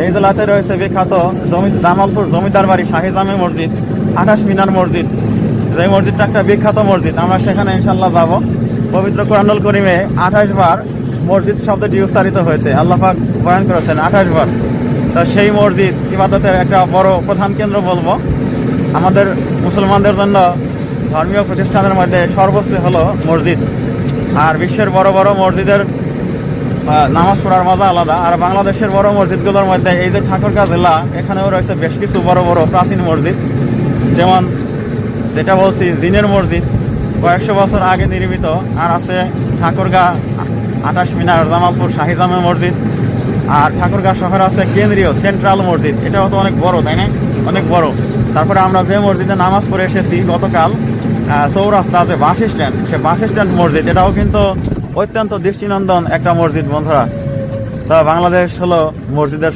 এই জেলাতে রয়েছে বিখ্যাত জামালপুর জমিদার বাড়ি শাহী জামে মসজিদ, 28 মিনার মসজিদ। যে মসজিদটা একটা বিখ্যাত মসজিদ, আমরা সেখানে ইনশাল্লাহ যাব। পবিত্র কোরআনুল কারীমে 28 বার মসজিদ শব্দটি উচ্চারিত হয়েছে, আল্লাহ পাক বয়ান করেছেন 28 বার। তো সেই মসজিদ ইবাদতের একটা বড় প্রধান কেন্দ্র বলবো। আমাদের মুসলমানদের জন্য ধর্মীয় প্রতিষ্ঠানের মধ্যে সর্বোচ্চ হলো মসজিদ। আর বিশ্বের বড় বড় মসজিদের নামাজ পড়ার মজা আলাদা। আর বাংলাদেশের বড় মসজিদগুলোর মধ্যে এই যে ঠাকুরগাঁ জেলা, এখানেও রয়েছে বেশ কিছু বড় বড় প্রাচীন মসজিদ। যেমন যেটা বলছি জিনের মসজিদ, কয়েকশো বছর আগে নির্মিত। আর আছে ঠাকুরগাঁ 28 মিনার জামালপুর শাহী জামে মসজিদ। আর ঠাকুরগাঁ শহর আছে কেন্দ্রীয় সেন্ট্রাল মসজিদ, এটাও তো অনেক বড়, তাই না? অনেক বড়। তারপরে আমরা যে মসজিদে নামাজ পড়ে এসেছি গতকাল, চৌরাস্তা আছে বাস স্ট্যান্ড, সে বাস স্ট্যান্ড মসজিদ, এটাও কিন্তু অত্যন্ত দৃষ্টিনন্দন একটা মসজিদ বন্ধুরা। তা বাংলাদেশ হলো মসজিদের